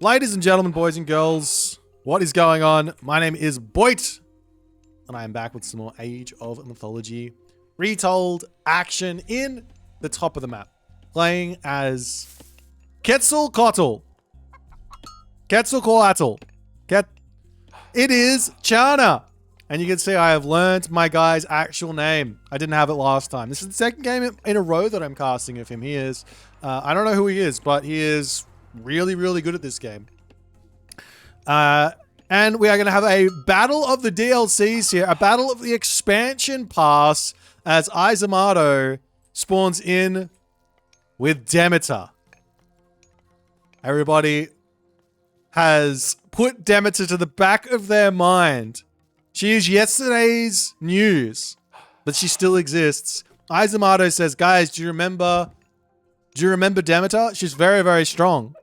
Ladies and gentlemen, boys and girls, what is going on? My name is Boit, and I am back with some more Age of Mythology retold action in the top of the map, playing as Quetzalcoatl. Quetzalcoatl. It is Chana. And you can see I have learned my guy's actual name. I didn't have it last time. This is the second game in a row that I'm casting of him. He is, I don't know who he is, but he is really, really good at this game. And we are going to have a battle of the DLCs here. A battle of the expansion pass as Izamato spawns in with Demeter. Everybody has put Demeter to the back of their mind. She is yesterday's news, but she still exists. Izamato says, guys, do you remember Demeter? She's very, very strong.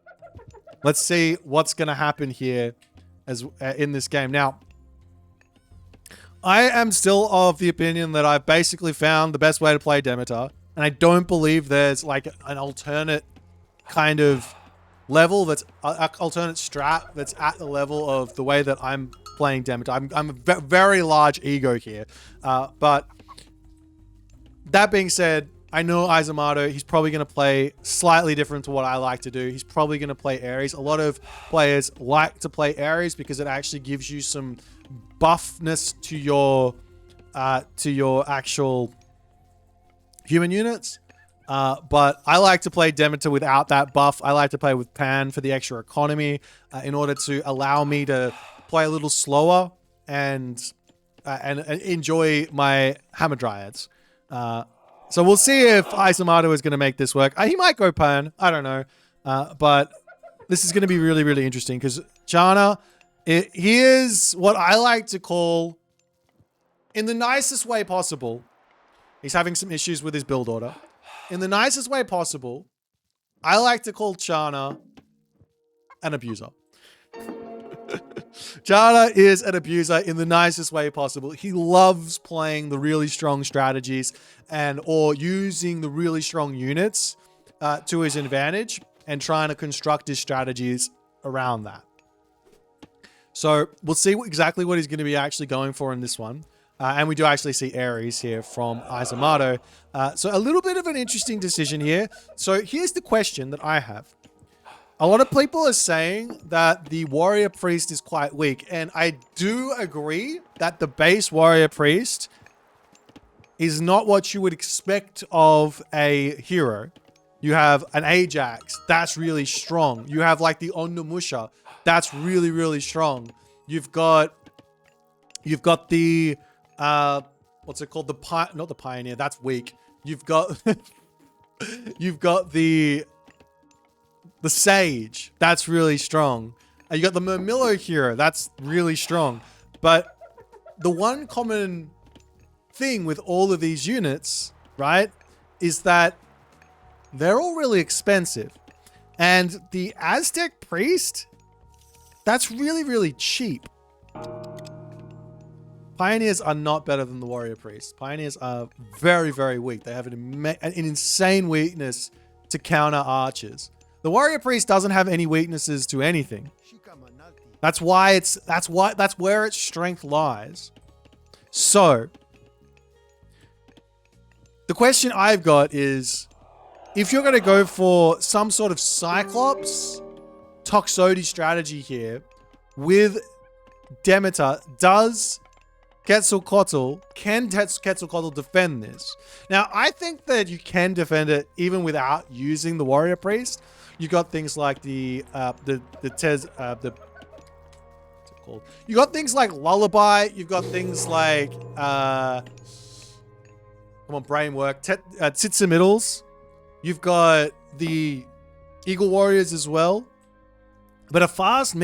Let's see what's going to happen here as in this game. Now, I am still of the opinion that I've basically found the best way to play Demeter, and I don't believe there's like an alternate kind of level that's an alternate strat that's at the level of the way that I'm playing Demeter. I'm a very large ego here, but that being said, I know Izamato, he's probably going to play slightly different to what I like to do. He's probably going to play Ares. A lot of players like to play Ares because it actually gives you some buffness to your actual human units. But I like to play Demeter without that buff. I like to play with Pan for the extra economy in order to allow me to play a little slower and enjoy my Hamadryads. So we'll see if Izamato is going to make this work. He might go Pan. I don't know. But this is going to be really, really interesting because Chana, he is what I like to call, in the nicest way possible, he's having some issues with his build order. In the nicest way possible, I like to call Chana an abuser. Chana is an abuser in the nicest way possible. He loves playing the really strong strategies or using the really strong units to his advantage and trying to construct his strategies around that. So we'll see exactly what he's going to be actually going for in this one. And we do actually see Ares here from Izamato. So a little bit of an interesting decision here. So here's the question that I have. A lot of people are saying that the warrior priest is quite weak. And I do agree that the base warrior priest is not what you would expect of a hero. You have an Ajax, that's really strong. You have like the Onnomusha, that's really, really strong. You've got the, what's it called? Not the Pioneer, that's weak. You've got, you've got the Sage, that's really strong. You got the Murmillo hero, that's really strong. But the one common thing with all of these units, right, is that they're all really expensive. And the Aztec priest, that's really, really cheap. Pioneers are not better than the warrior priest. Pioneers are very, very weak. They have an insane weakness to counter archers. The warrior priest doesn't have any weaknesses to anything. That's where its strength lies. So the question I've got is, if you're going to go for some sort of Cyclops Toxotes strategy here with Demeter, can Quetzalcoatl defend this? Now, I think that you can defend it even without using the warrior priest. You got things like you got things like Lullaby. You've got things like come on, brain work. Tzitzimitls. You've got the Eagle Warriors as well. But a fast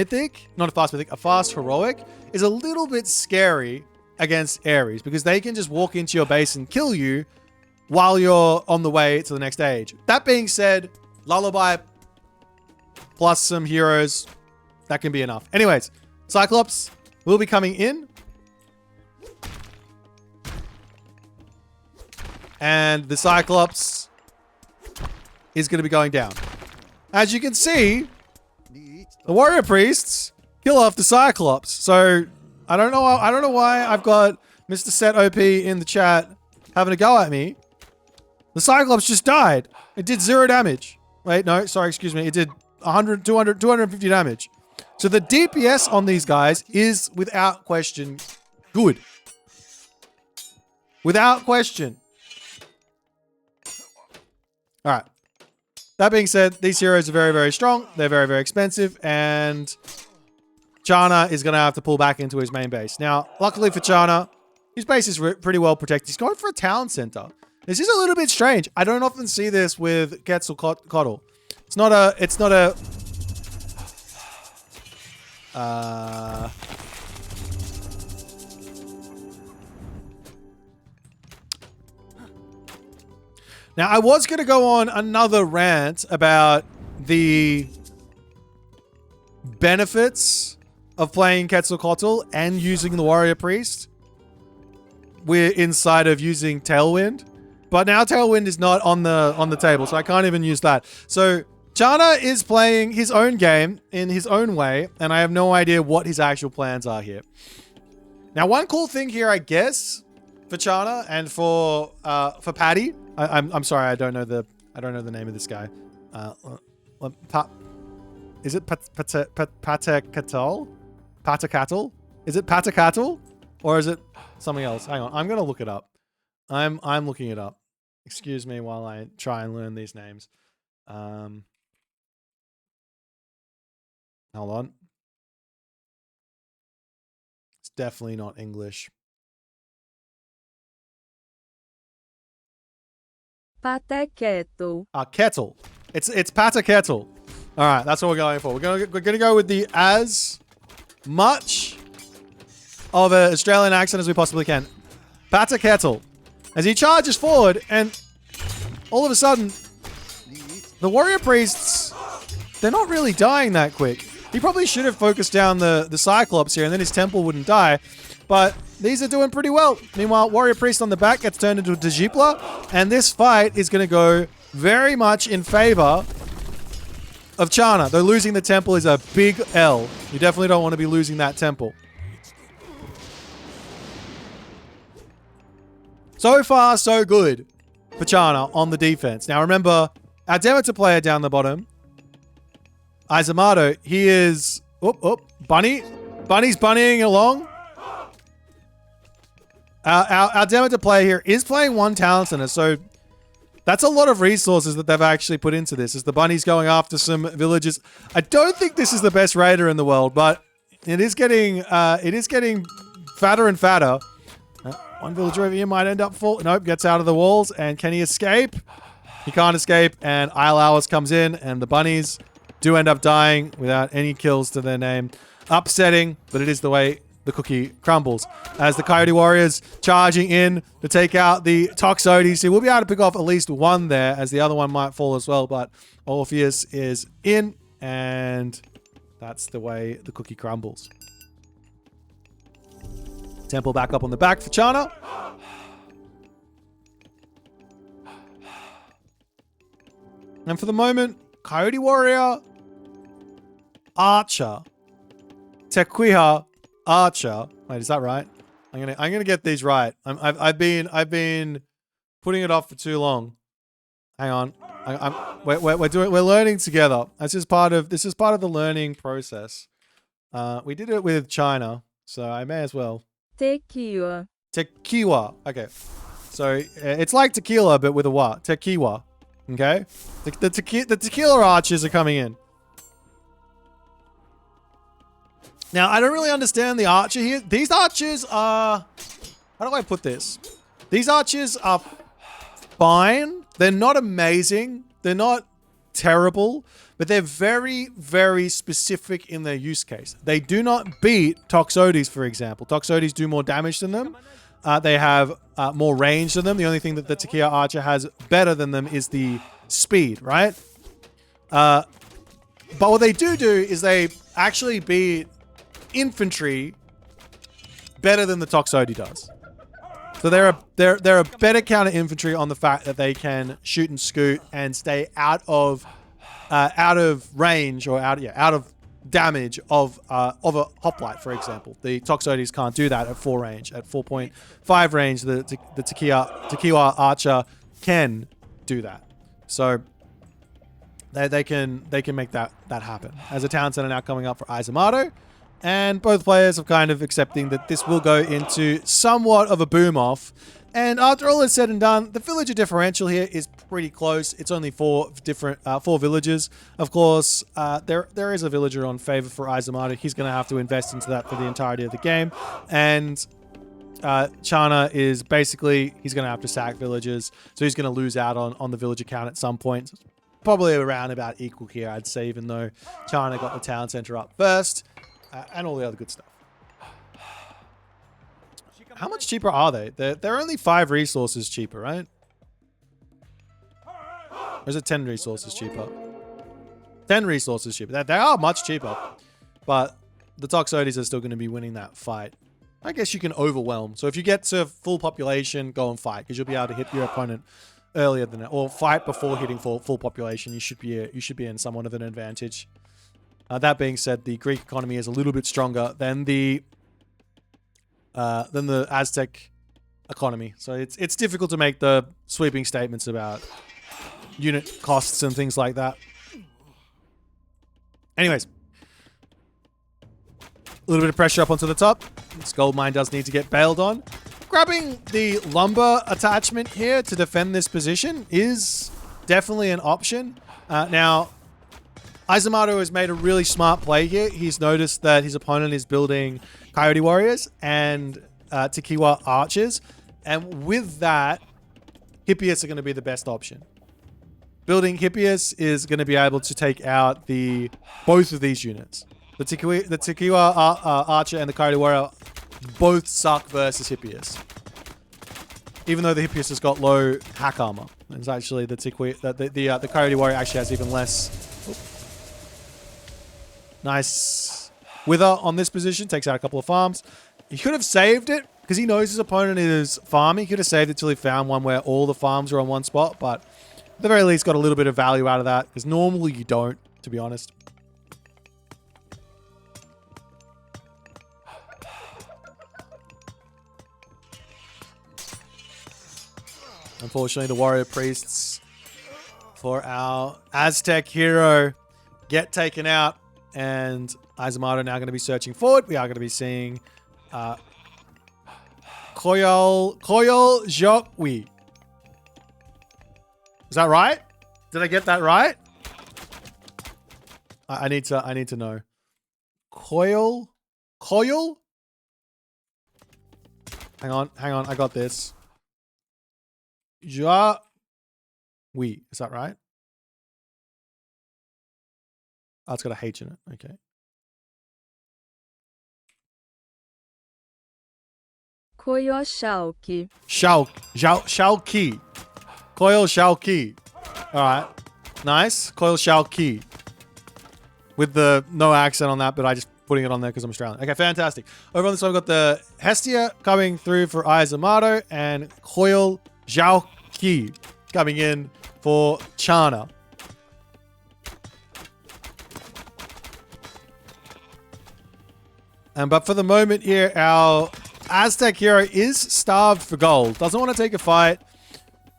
heroic is a little bit scary against Ares because they can just walk into your base and kill you while you're on the way to the next stage. That being said, Lullaby plus some heroes, that can be enough. Anyways, Cyclops will be coming in. And the Cyclops is going to be going down. As you can see, The warrior priests kill off the Cyclops. So I don't know why I've got Mr. Set OP in the chat having a go at me. The Cyclops just died. It did 0 damage. Wait, no, sorry, excuse me. It did 100, 200, 250 damage. So the DPS on these guys is without question good. Without question. All right. That being said, these heroes are very, very strong. They're very, very expensive. And Chana is going to have to pull back into his main base. Now, luckily for Chana, his base is pretty well protected. He's going for a town center. This is a little bit strange. I don't often see this with Quetzalcoatl. It's not a... Now, I was going to go on another rant about the benefits of playing Quetzalcoatl and using the Warrior Priest. We're inside of using Tailwind. But now Tailwind is not on the table, so I can't even use that. So Chana is playing his own game in his own way, and I have no idea what his actual plans are here. Now, one cool thing here, I guess, for Chana and for Patty. I'm sorry, I don't know the name of this guy. Is it Patacatl? Patacatl? Is it Patacatl? Or is it something else? Hang on, I'm gonna look it up. I'm looking it up. Excuse me while I try and learn these names. Hold on. It's definitely not English. Patacatl. Kettle. It's Patacatl. All right, that's what we're going for. We're gonna go with the as much of an Australian accent as we possibly can. Patacatl. As he charges forward, and all of a sudden, the warrior priests, they're not really dying that quick. He probably should have focused down the Cyclops here, and then his temple wouldn't die. But these are doing pretty well. Meanwhile, warrior priest on the back gets turned into a Djipla, and this fight is going to go very much in favor of Chana. Though losing the temple is a big L. You definitely don't want to be losing that temple. So far, so good for Chana on the defense. Now remember, our Demeter player down the bottom, Izamato, he is... Bunny. Bunny's bunnying along. Our Demeter player here is playing one talent center, so that's a lot of resources that they've actually put into this, as the bunny's going after some villages. I don't think this is the best raider in the world, but it is getting fatter and fatter. One villager over here might end up full. Nope, gets out of the walls. And can he escape? He can't escape. And Isle Hours comes in, and the bunnies do end up dying without any kills to their name. Upsetting, but it is the way the cookie crumbles. As the Coyote Warriors charging in to take out the Toxotes. So we'll be able to pick off at least one there, as the other one might fall as well. But Orpheus is in, and that's the way the cookie crumbles. Temple back up on the back for Chana. And for the moment, Coyote Warrior, Archer, Tequila, Archer. Wait, is that right? I'm gonna get these right. I've been putting it off for too long. Hang on. We're learning together. This is part of the learning process. We did it with China, so I may as well. Tequila. Tequila. Okay. So it's like tequila, but with a wa. Tequila. Okay. The tequila archers are coming in. Now, I don't really understand the archer here. These archers are... How do I put this? These archers are fine. They're not amazing. They're not terrible. But they're very, very specific in their use case. They do not beat Toxotes, for example. Toxotes do more damage than them. They have more range than them. The only thing that the Tequila Archer has better than them is the speed, right? But what they do is they actually beat infantry better than the Toxotes does. So they're a better counter infantry on the fact that they can shoot and scoot and stay out of range, or out of damage of a hoplite, for example. The Toxotes can't do that at 4 range. At 4.5 range, the Tequila Archer can do that. So they can make that happen. As a town center now coming up for Izamato, and both players are kind of accepting that this will go into somewhat of a boom off. And after all is said and done, the villager differential here is pretty close. It's only 4 villages. Of course, there is a villager on favor for Izamato. He's going to have to invest into that for the entirety of the game. And Chana is basically, he's going to have to sack villagers. So he's going to lose out on the villager count at some point. Probably around about equal here, I'd say, even though Chana got the town center up first. And all the other good stuff. How much cheaper are they? They're only 5 resources cheaper, right? Or is it 10 resources cheaper? 10 resources cheaper. They are much cheaper. But the Toxotes are still going to be winning that fight. I guess you can overwhelm. So if you get to full population, go and fight. Because you'll be able to hit your opponent earlier than that. Or fight before hitting full population. You should be in somewhat of an advantage. That being said, the Greek economy is a little bit stronger than the Aztec economy. So it's difficult to make the sweeping statements about unit costs and things like that. Anyways, a little bit of pressure up onto the top. This gold mine does need to get bailed on. Grabbing the lumber attachment here to defend this position is definitely an option. Now, Izamato has made a really smart play here. He's noticed that his opponent is building Coyote Warriors and Tequila Archers. And with that, Hippias are going to be the best option. Building Hippias is going to be able to take out both of these units. The Tequila Archer and the Coyote Warrior both suck versus Hippias. Even though the Hippias has got low hack armor. It's actually the Coyote Warrior actually has even less. Nice wither on this position. Takes out a couple of farms. He could have saved it because he knows his opponent is farming. He could have saved it till he found one where all the farms are on one spot. But at the very least, got a little bit of value out of that. Because normally you don't, to be honest. Unfortunately, the warrior priests for our Aztec hero get taken out. And Izamato now going to be searching forward. We are going to be seeing Koyol Jokwi. Is that right? Did I get that right? I need to know. Koyol? Hang on. I got this. Jokwi. Is that right? Oh, it's got a H in it. Okay. Koyo Shaoki. Shaoki. Koyo Shaoki. All right. Nice. Koyo Shaoki. With the no accent on that, but I just putting it on there because I'm Australian. Okay, fantastic. Over on this one, we've got the Hestia coming through for Izamato and Koyo Shaoki coming in for Chana. But for the moment here, our Aztec hero is starved for gold. Doesn't want to take a fight.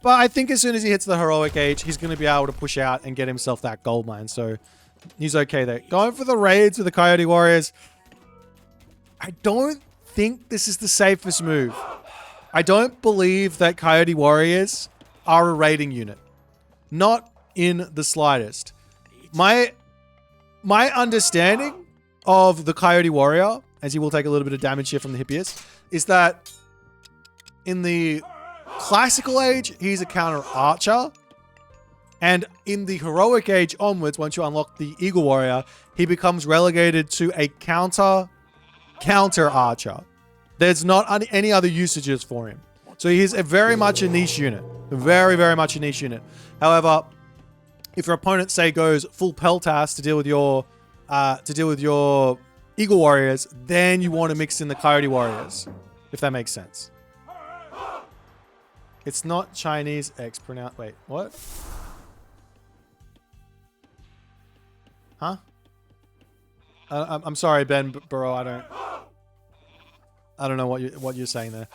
But I think as soon as he hits the heroic age, he's going to be able to push out and get himself that gold mine. So he's okay there. Going for the raids with the Coyote Warriors. I don't think this is the safest move. I don't believe that Coyote Warriors are a raiding unit. Not in the slightest. My understanding of the Coyote Warrior, as he will take a little bit of damage here from the Hippias, is that in the classical age, he's a counter archer. And in the heroic age onwards, once you unlock the Eagle Warrior, he becomes relegated to a counter archer. There's not any other usages for him. So he's very much a niche unit. Very, very much a niche unit. However, if your opponent, say, goes full Peltas to deal with your Eagle Warriors, then you want to mix in the Coyote Warriors, if that makes sense. It's not Chinese X pronounced. Wait, what? Huh? I'm sorry, Ben Burrow. I don't know what you're saying there.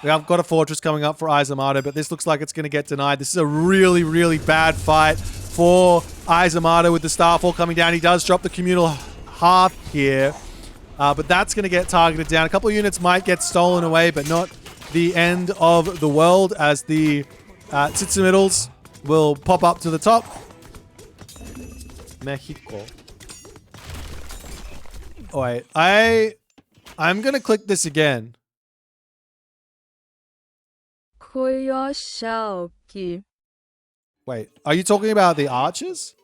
We have got a fortress coming up for Izamato, but this looks like it's going to get denied. This is a really, really bad fight for Izamato with the Starfall coming down. He does drop the communal hearth here, but that's going to get targeted down. A couple of units might get stolen away, but not the end of the world, as the Tzitsimiddles will pop up to the top. Mexico. Oh, wait. I'm going to click this again. 고요샤오기. Wait, are you talking about the archers?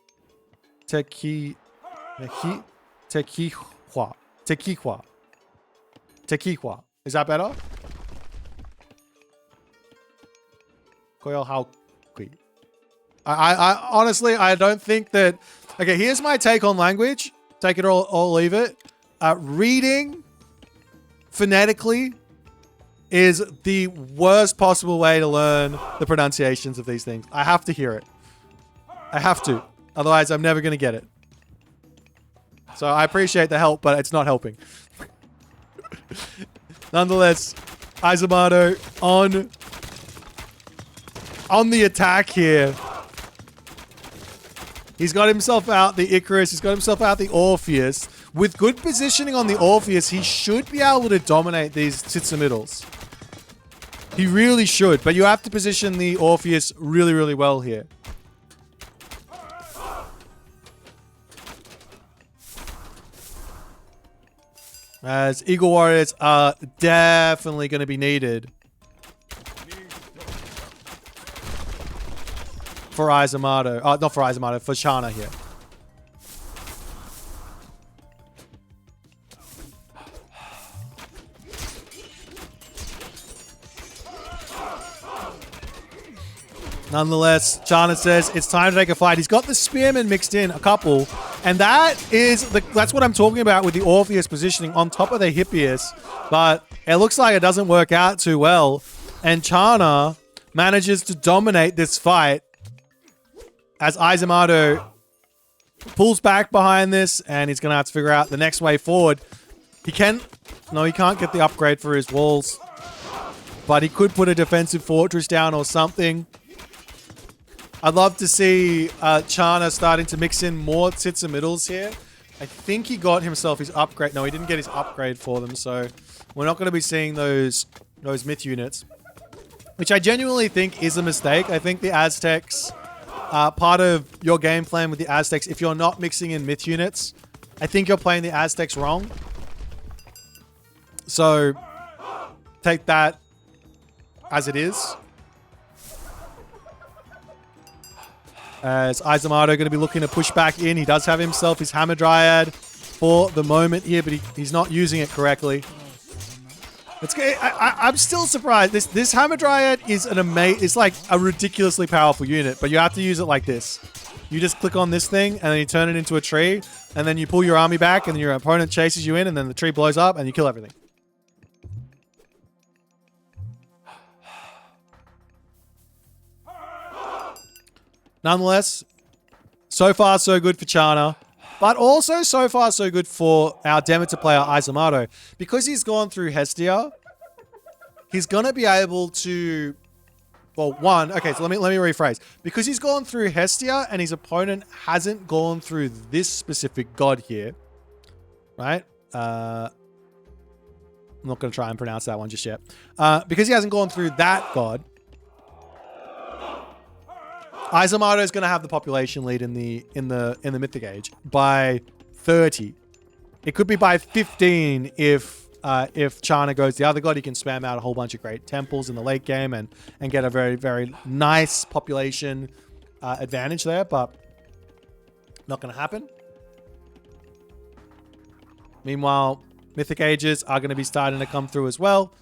Tequihua. Is that better? Koyohauki. I honestly, I don't think that... Okay, here's my take on language. Take it or leave it. Reading phonetically is the worst possible way to learn the pronunciations of these things. I have to hear it. I have to. Otherwise, I'm never going to get it. So I appreciate the help, but it's not helping. Nonetheless, Izamato on the attack here. He's got himself out the Icarus. He's got himself out the Orpheus. With good positioning on the Orpheus, he should be able to dominate these Tzitsimiddles. He really should, but you have to position the Orpheus really, really well here. As Eagle Warriors are definitely going to be needed for Izamato. Not for Izamato, for Shana here. Nonetheless, Chana says it's time to take a fight. He's got the Spearman mixed in, a couple. And that's what I'm talking about with the Orpheus positioning on top of the Hippias. But it looks like it doesn't work out too well. And Chana manages to dominate this fight as Izamato pulls back behind this, and he's going to have to figure out the next way forward. He can't get the upgrade for his walls. But he could put a defensive fortress down or something. I'd love to see Chana starting to mix in more Tzitsimiddles here. I think he got himself his upgrade. No, he didn't get his upgrade for them, so we're not going to be seeing those myth units, which I genuinely think is a mistake. I think the Aztecs, part of your game plan with the Aztecs, if you're not mixing in myth units, I think you're playing the Aztecs wrong. So take that as it is. As Izamato going to be looking to push back in. He does have himself his Hammer Dryad for the moment here, but he's not using it correctly. I'm still surprised. This Hammer Dryad is it's like a ridiculously powerful unit, but you have to use it like this. You just click on this thing, and then you turn it into a tree, and then you pull your army back, and then your opponent chases you in, and then the tree blows up, and you kill everything. Nonetheless, so far so good for Chana, but also so far so good for our Demeter player Izamato. Because he's gone through Hestia, he's going to be able to... Well, okay, so let me rephrase. Because he's gone through Hestia and his opponent hasn't gone through this specific god here, right? I'm not going to try and pronounce that one just yet. Because he hasn't gone through that god, Izamato is going to have the population lead in the Mythic Age by 30. It could be by 15 if Chana goes the other god. He can spam out a whole bunch of great temples in the late game and get a very, very nice population advantage there, but not going to happen. Meanwhile, Mythic Ages are going to be starting to come through as well.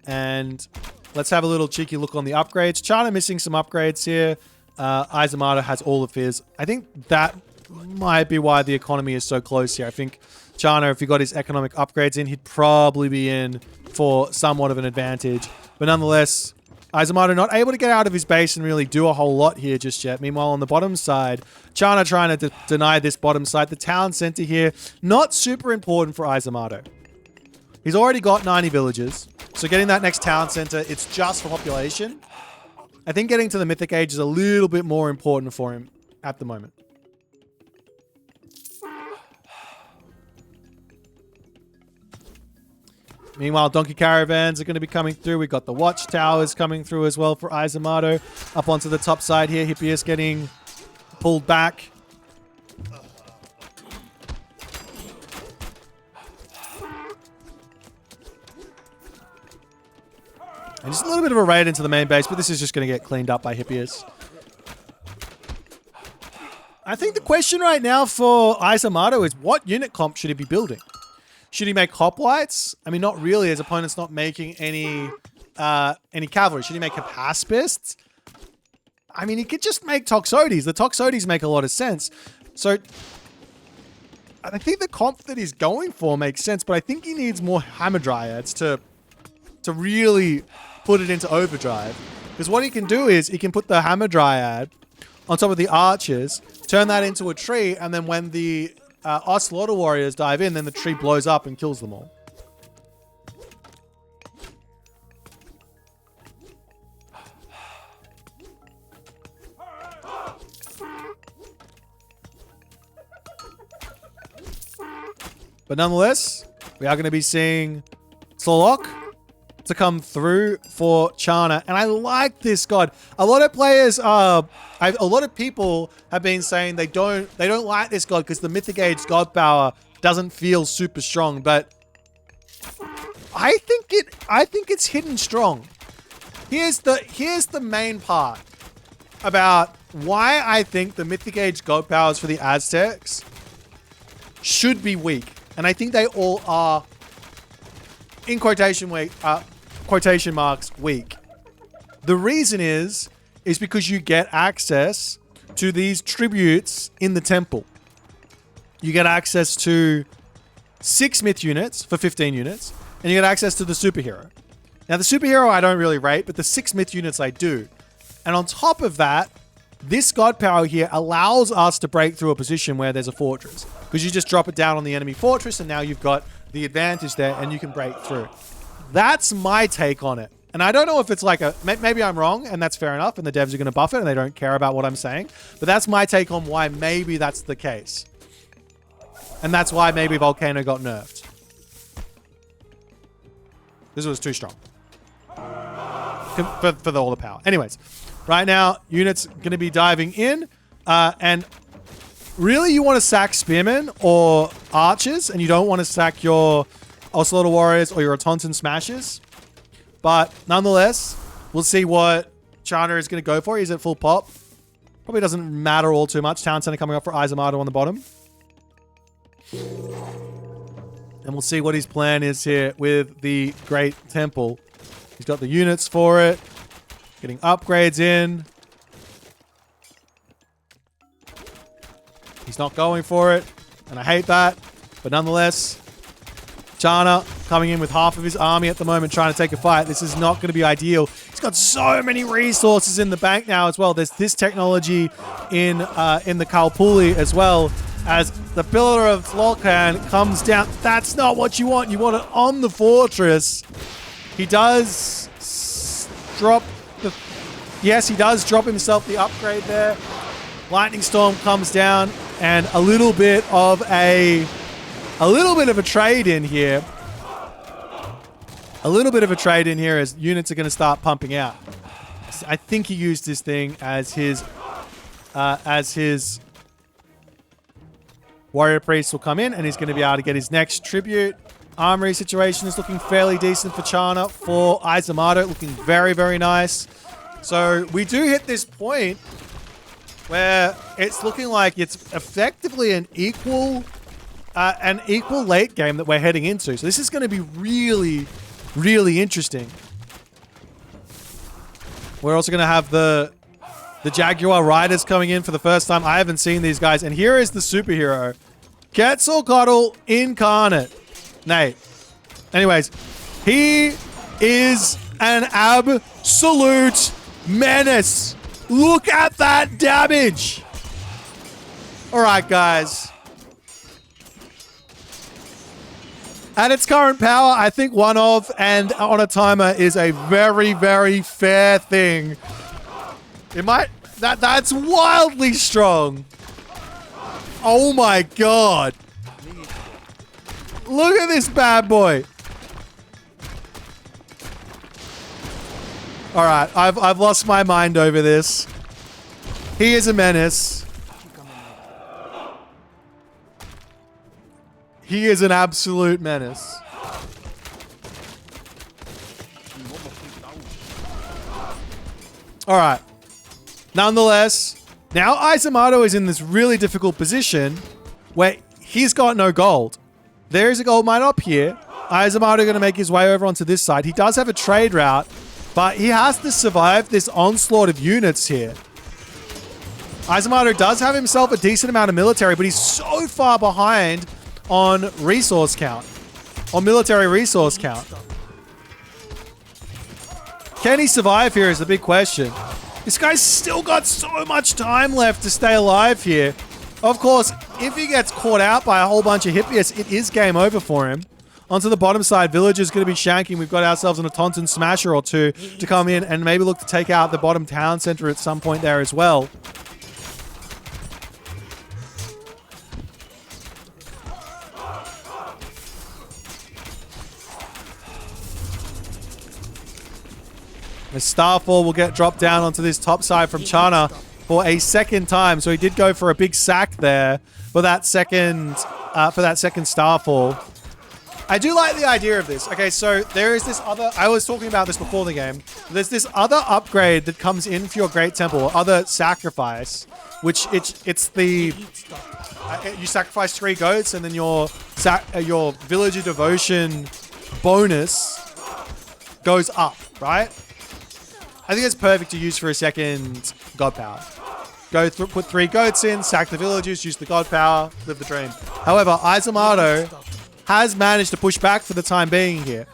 And let's have a little cheeky look on the upgrades. Chana missing some upgrades here. Izamato has all of his. I think that might be why the economy is so close here. I think Chana, if he got his economic upgrades in, he'd probably be in for somewhat of an advantage. But nonetheless, Izamato not able to get out of his base and really do a whole lot here just yet. Meanwhile, on the bottom side, Chana trying to deny this bottom side. The town center here, not super important for Izamato. He's already got 90 villagers. So getting that next town center, it's just for population. I think getting to the Mythic Age is a little bit more important for him at the moment. Meanwhile, donkey caravans are going to be coming through. We've got the watchtowers coming through as well for Izamato. Up onto the top side here, Hippias getting pulled back. And just a little bit of a raid into the main base, but this is just going to get cleaned up by Hippias. I think the question right now for Izamato is what unit comp should he be building? Should he make hoplites? I mean, not really. His opponent's not making any cavalry. Should he make capacipists? I mean, he could just make toxotes. The toxotes make a lot of sense. So I think the comp that he's going for makes sense, but I think he needs more hamadryads to really put it into overdrive. Because what he can do is he can put the hamadryad on top of the archers, turn that into a tree, and then when the slaughter warriors dive in, then the tree blows up and kills them all. But nonetheless, we are going to be seeing Solok to come through for Chana. And I like this god. A lot of players a lot of people have been saying they don't like this god because the Mythic Age god power doesn't feel super strong, but I think it's hidden strong. Here's the main part about why I think the Mythic Age god powers for the Aztecs should be weak. And I think they all are, in quotation marks, weak. The reason is because you get access to these tributes in the temple. You get access to 6 myth units for 15 units, and you get access to the superhero. Now, the superhero I don't really rate, but the 6 myth units I do. And on top of that, this god power here allows us to break through a position where there's a fortress. Because you just drop it down on the enemy fortress, and now you've got the advantage there, and you can break through. That's my take on it. And I don't know if it's like maybe I'm wrong, and that's fair enough, and the devs are going to buff it, and they don't care about what I'm saying. But that's my take on why maybe that's the case. And that's why maybe Volcano got nerfed. This was too strong. For all the power. Anyways, right now, units going to be diving in. And really, you want to sack spearmen or archers, and you don't want to sack your Slaughter Warriors or your Taunton Smashers. But nonetheless, we'll see what Chana is going to go for. He's at full pop. Probably doesn't matter all too much. Town Center coming up for Izamato on the bottom. And we'll see what his plan is here with the Great Temple. He's got the units for it. Getting upgrades in. He's not going for it. And I hate that. But nonetheless, Chana coming in with half of his army at the moment trying to take a fight. This is not going to be ideal. He's got so many resources in the bank now as well. There's this technology in the Kalpuli as well. As the Pillar of Tlolcan comes down. That's not what you want. You want it on the fortress. He does drop the... Yes, he does drop himself the upgrade there. Lightning Storm comes down. And a little bit of a trade in here. A little bit of a trade in here as units are going to start pumping out. I think he used this thing as his Warrior Priest will come in, and he's going to be able to get his next tribute. Armory situation is looking fairly decent for Chana. For Izamato, looking very, very nice. So we do hit this point where it's looking like it's effectively an equal late game that we're heading into. So this is going to be really, really interesting. We're also going to have the Jaguar Riders coming in for the first time. I haven't seen these guys. And here is the superhero. Quetzalcoatl incarnate. Nate. Anyways, he is an absolute menace. Look at that damage. All right, guys. At its current power, I think one of and on a timer is a very, very fair thing. It might... That's wildly strong. Oh my god. Look at this bad boy. All right, I've lost my mind over this. He is a menace. He is an absolute menace. All right. Nonetheless, now Izamato is in this really difficult position where he's got no gold. There is a gold mine up here. Izamato going to make his way over onto this side. He does have a trade route, but he has to survive this onslaught of units here. Izamato does have himself a decent amount of military, but he's so far behind on resource count, on military resource count. Can he survive here is the big question. This guy's still got so much time left to stay alive here. Of course, if he gets caught out by a whole bunch of Hippias, it is game over for him. Onto the bottom side, Villager's going to be shanking. We've got ourselves an Atontan Smasher or two to come in and maybe look to take out the bottom town center at some point there as well. The Starfall will get dropped down onto this top side from Chana for a second time. So he did go for a big sack there for that second Starfall. I do like the idea of this. Okay, so there is this other... I was talking about this before the game. There's this other upgrade that comes in for your Great Temple, or other sacrifice, which it's the... you sacrifice 3 goats and then your Villager Devotion bonus goes up, right? I think it's perfect to use for a second God Power. Put 3 goats in, sack the villagers, use the God Power, live the dream. However, Izamato has managed to push back for the time being here.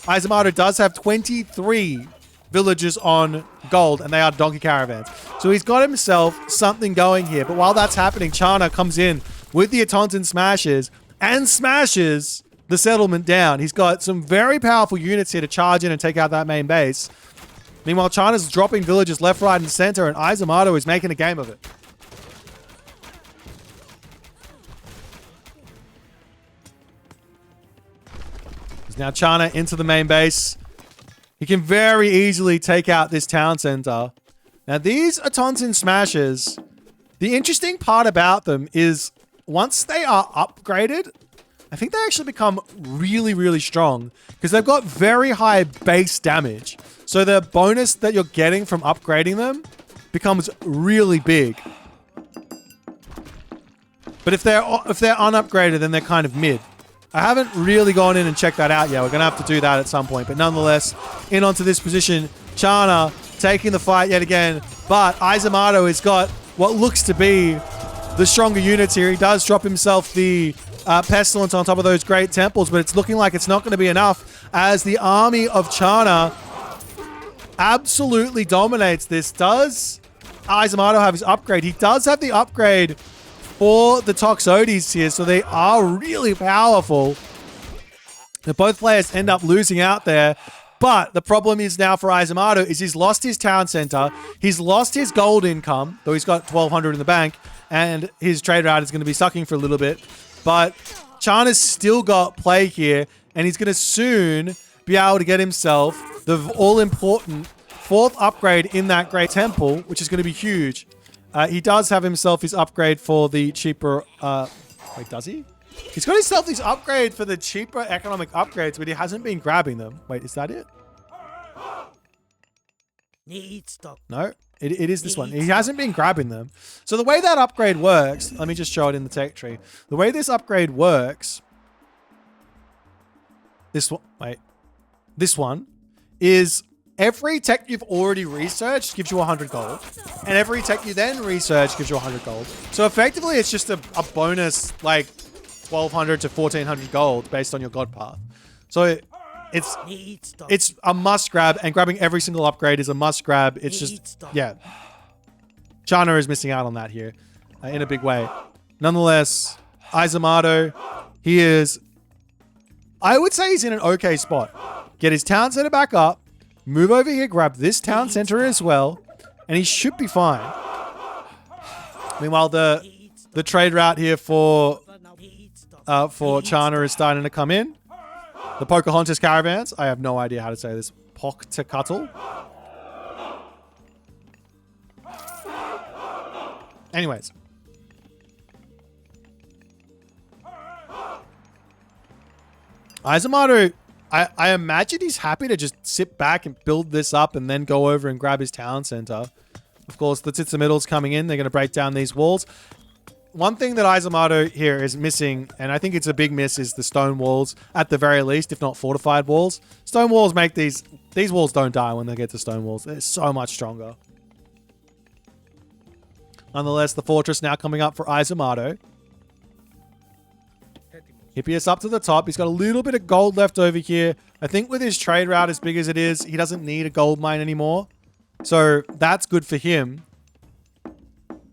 Izamato does have 23 villagers on gold, and they are donkey caravans. So he's got himself something going here. But while that's happening, Chana comes in with the Atontan Smashes and smashes the settlement down. He's got some very powerful units here to charge in and take out that main base. Meanwhile, China's dropping villagers left, right, and center, and Izamato is making a game of it. There's now China into the main base. He can very easily take out this town center. Now, these Atontan Smashers, the interesting part about them is once they are upgraded, I think they actually become really, really strong because they've got very high base damage. So the bonus that you're getting from upgrading them becomes really big. But if they're unupgraded, then they're kind of mid. I haven't really gone in and checked that out yet. We're going to have to do that at some point. But nonetheless, in onto this position, Chana taking the fight yet again. But Izamato has got what looks to be the stronger units here. He does drop himself the Pestilence on top of those great temples, but it's looking like it's not going to be enough as the army of Chana absolutely dominates this. Does Izamato have his upgrade? He does have the upgrade for the Toxotes here, so they are really powerful. Both players end up losing out there, but the problem is now for Izamato is he's lost his town center, he's lost his gold income, though he's got 1,200 in the bank, and his trade route is going to be sucking for a little bit, but Chana's still got play here, and he's going to soon be able to get himself the all-important 4th upgrade in that Great Temple, which is going to be huge. He does have himself his upgrade for the cheaper... wait, does he? He's got himself his upgrade for the cheaper economic upgrades, but he hasn't been grabbing them. Wait, is that it? No, it is this one. He hasn't been grabbing them. So the way that upgrade works... Let me just show it in the tech tree. The way this upgrade works... This one... Wait. This one is... Every tech you've already researched gives you 100 gold. And every tech you then research gives you 100 gold. So effectively, it's just a bonus, like 1,200 to 1,400 gold based on your god path. So it's a must grab, and grabbing every single upgrade is a must grab. It's just, yeah. Chana is missing out on that here in a big way. Nonetheless, Izamato, he is, I would say he's in an okay spot. Get his town center back up, move over here, grab this town center as well, and he should be fine. Meanwhile, the trade route here for Chana is starting to come in. The Pocahontas caravans. I have no idea how to say this. Poctacuttle. Anyways. Izamato, I imagine he's happy to just sit back and build this up and then go over and grab his town center. Of course, the Titsamiddle's coming in. They're going to break down these walls. One thing that Izamato here is missing, and I think it's a big miss, is the stone walls, at the very least, if not fortified walls. Stone walls make these walls don't die when they get to stone walls. They're so much stronger. Nonetheless, the fortress now coming up for Izamato. Hippias up to the top. He's got a little bit of gold left over here. I think with his trade route as big as it is, he doesn't need a gold mine anymore. So that's good for him.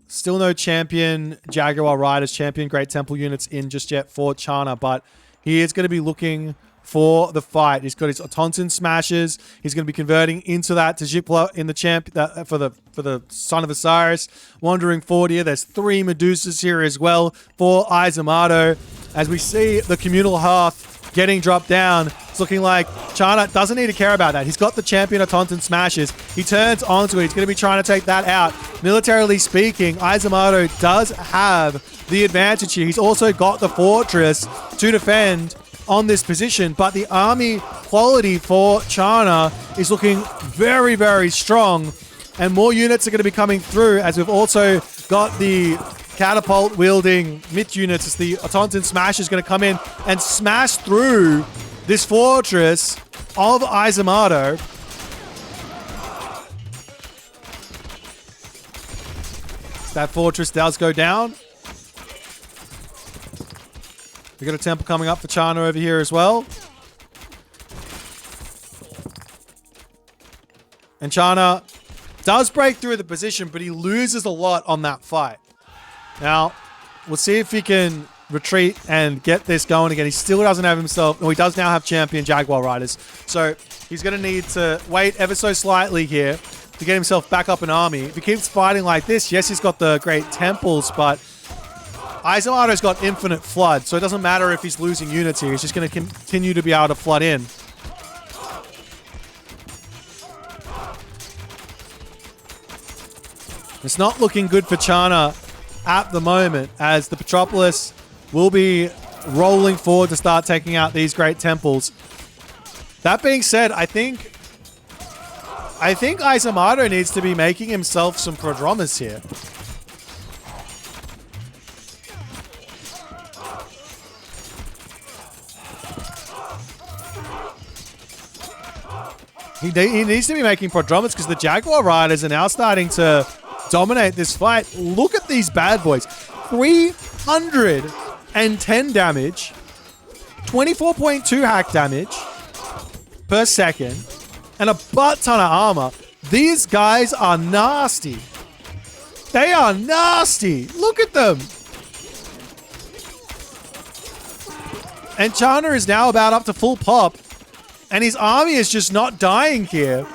Still no champion Jaguar Riders, champion Great Temple units in just yet for Chana, but he is going to be looking for the fight. He's got his Tonton smashes. He's going to be converting into that Tajipla in the champ for the Son of Osiris. Wandering forward here, there's 3 Medusas here as well for Izamato. As we see the communal hearth getting dropped down, it's looking like Chana doesn't need to care about that. He's got the champion of Tonton smashes. He turns onto it. He's going to be trying to take that out. Militarily speaking, Izamato does have the advantage here. He's also got the fortress to defend on this position, but the army quality for Chana is looking very, very strong, and more units are going to be coming through, as we've also got the catapult wielding myth units as the Tonton Smash is going to come in and smash through this fortress of Izamato. That fortress does go down. We got a temple coming up for Chana over here as well. And Chana does break through the position, but he loses a lot on that fight. Now, we'll see if he can retreat and get this going again. He still doesn't have himself. No, he does now have champion Jaguar Riders. So he's going to need to wait ever so slightly here to get himself back up an army. If he keeps fighting like this, yes, he's got the great temples, but Izamato's got infinite flood, so it doesn't matter if he's losing units here. He's just going to continue to be able to flood in. It's not looking good for Chana at the moment, as the Petropolis will be rolling forward to start taking out these great temples. That being said, I think Izamato needs to be making himself some prodromus here. He needs to be making prodromus because the Jaguar Riders are now starting to dominate this fight. Look at these bad boys. 310 damage, 24.2 hack damage per second, and a butt ton of armor. These guys are nasty. They are nasty. Look at them. And Chana is now about up to full pop. And his army is just not dying here.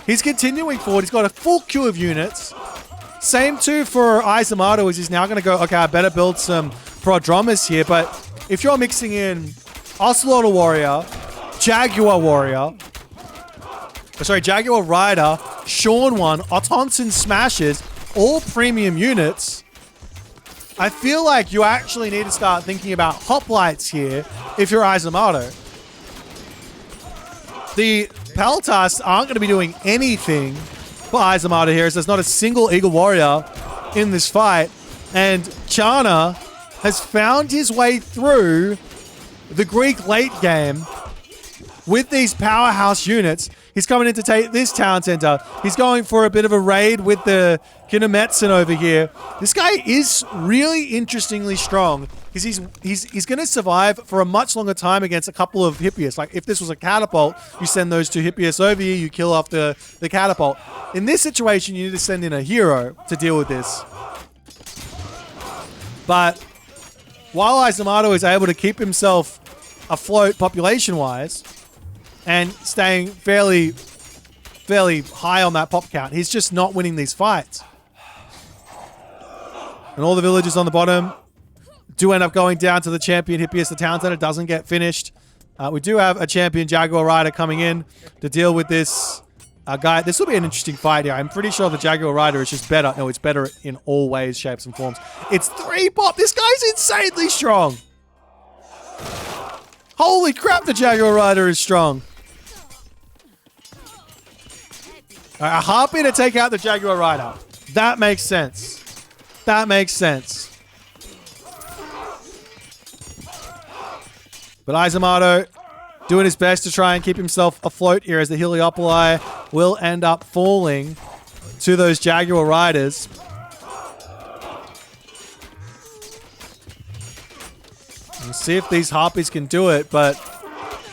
He's continuing forward. He's got a full queue of units. Same too for Izamato, as he's now going to go, okay, I better build some prodromus here. But if you're mixing in Ocelot Warrior, Jaguar Warrior, Jaguar Rider, Sean 1, Otonson Smashes, all premium units, I feel like you actually need to start thinking about hoplites here if you're Izamato. The Peltas aren't going to be doing anything for Izamato here, as there's not a single Eagle Warrior in this fight. And Chana has found his way through the Greek late game with these powerhouse units. He's coming in to take this town center. He's going for a bit of a raid with the Kinemetsen over here. This guy is really interestingly strong because he's going to survive for a much longer time against a couple of Hippias. Like if this was a catapult, you send those two Hippias over here, you kill off the catapult. In this situation, you need to send in a hero to deal with this. But while Izamato is able to keep himself afloat population-wise and staying fairly high on that pop count, he's just not winning these fights. And all the villagers on the bottom do end up going down to the champion Hippias. The town center doesn't get finished. We do have a champion Jaguar Rider coming in to deal with this guy. This will be an interesting fight here. I'm pretty sure the Jaguar Rider is just better. No, it's better in all ways, shapes, and forms. It's 3 pop. This guy's insanely strong. Holy crap, the Jaguar Rider is strong. A Harpy to take out the Jaguar Rider. That makes sense. That makes sense. But Izamato doing his best to try and keep himself afloat here as the Heliopoli will end up falling to those Jaguar Riders. We'll see if these Harpies can do it, but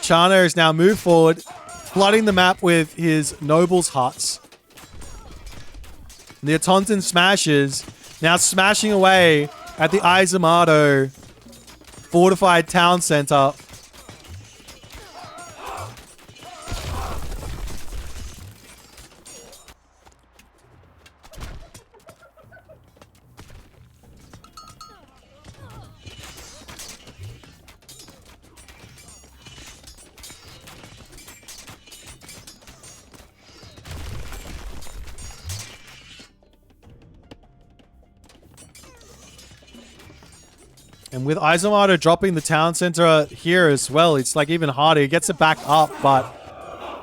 Chana has now moved forward, flooding the map with his nobles' huts. The Atontan Smashers now smashing away at the Izamato fortified town center. And with Izamato dropping the town center here as well, it's like even harder. He gets it back up, but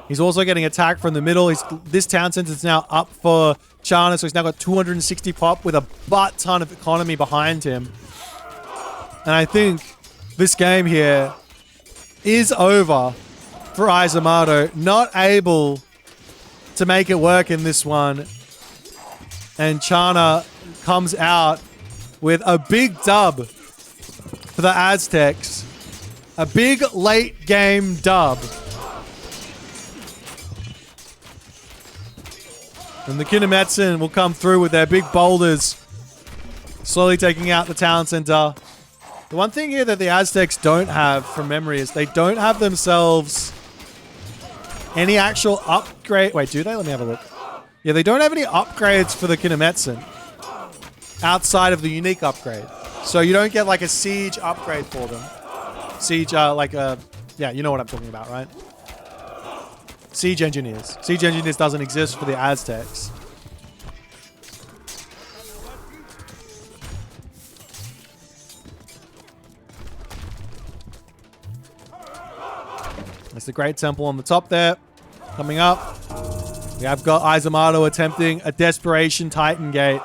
he's also getting attacked from the middle. This town center is now up for Chana, so he's now got 260 pop with a butt ton of economy behind him. And I think this game here is over for Izamato. Not able to make it work in this one. And Chana comes out with a big dub for the Aztecs. A big late game dub. And the Kinemetsen will come through with their big boulders, slowly taking out the town center. The one thing here that the Aztecs don't have from memory is they don't have themselves any actual upgrade. Wait, do they? Let me have a look. Yeah, they don't have any upgrades for the Kinemetsen outside of the unique upgrade. So you don't get like a siege upgrade for them. Siege, yeah, you know what I'm talking about, right? Siege engineers. Siege engineers doesn't exist for the Aztecs. There's the Great Temple on the top there. Coming up. We have got Izamato attempting a Desperation Titan Gate.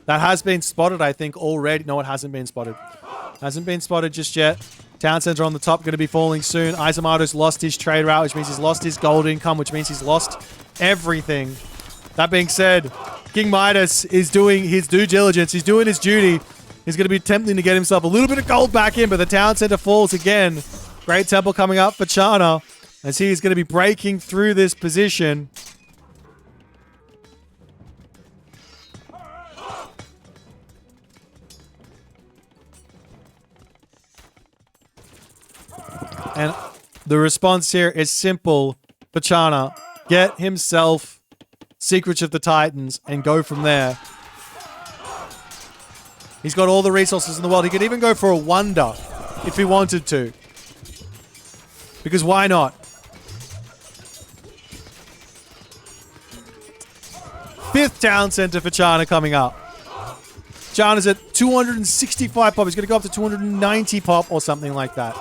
That has been spotted, I think, already. No, it hasn't been spotted. Hasn't been spotted just yet. Town center on the top going to be falling soon. Izamato's lost his trade route, which means he's lost his gold income, which means he's lost everything. That being said, King Midas is doing his due diligence. He's doing his duty. He's going to be attempting to get himself a little bit of gold back in, but the town center falls again. Great Temple coming up for Chana, as he is going to be breaking through this position. And the response here is simple for Chana. Get himself Secrets of the Titans and go from there. He's got all the resources in the world. He could even go for a wonder if he wanted to. Because why not? 5th town center for Chana coming up. Chana's at 265 pop. He's going to go up to 290 pop or something like that.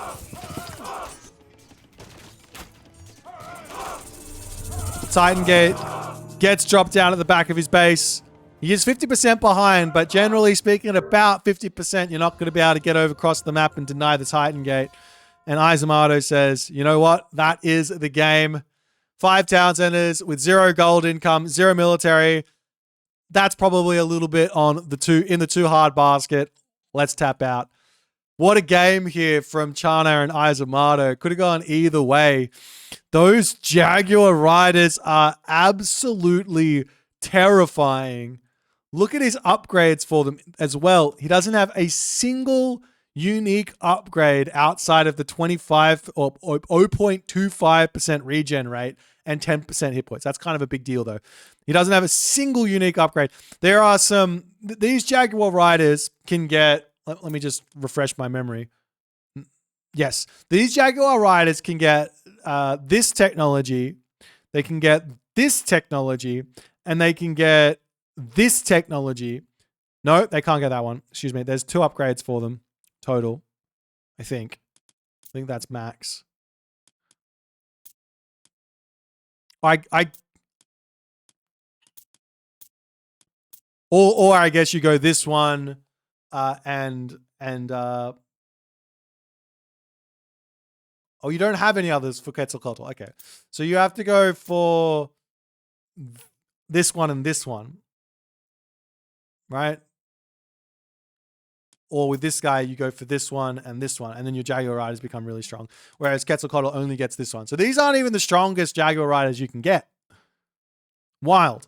Titan Gate gets dropped down at the back of his base. He is 50% behind, but generally speaking, at about 50%, you're not going to be able to get over across the map and deny the Titan Gate. And Izamato says, you know what? That is the game. 5 town centers with 0 gold income, 0 military. That's probably a little bit on the two hard basket. Let's tap out. What a game here from Chana and Izumato. Could have gone either way. Those Jaguar riders are absolutely terrifying. Look at his upgrades for them as well. He doesn't have a single unique upgrade outside of the 25 or 0.25% regen rate and 10% hit points. That's kind of a big deal though. He doesn't have a single unique upgrade. There are these Jaguar riders can get, let me just refresh my memory. Yes, these Jaguar riders can get this technology. They can get this technology and they can get this technology. No, they can't get that one. Excuse me. There's 2 upgrades for them total. I think that's max. Or I guess you go this one and oh, you don't have any others for Quetzalcoatl. Okay. So you have to go for this one and this one. Right? Or with this guy, you go for this one, and then your Jaguar riders become really strong. Whereas Quetzalcoatl only gets this one. So these aren't even the strongest Jaguar riders you can get. Wild.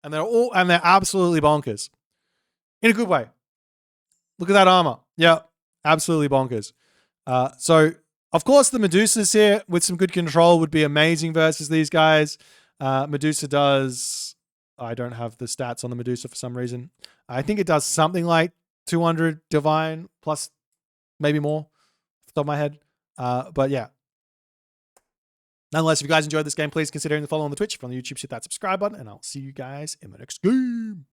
And they're absolutely bonkers. In a good way. Look at that armor. Yeah, absolutely bonkers. So, of course, the Medusas here with some good control would be amazing versus these guys. Medusa does... I don't have the stats on the Medusa for some reason. I think it does something like 200 divine plus maybe more off the top of my head. But yeah. Nonetheless, if you guys enjoyed this game, please consider the follow on the Twitch. If you're on the YouTube, hit that subscribe button, and I'll see you guys in the next game.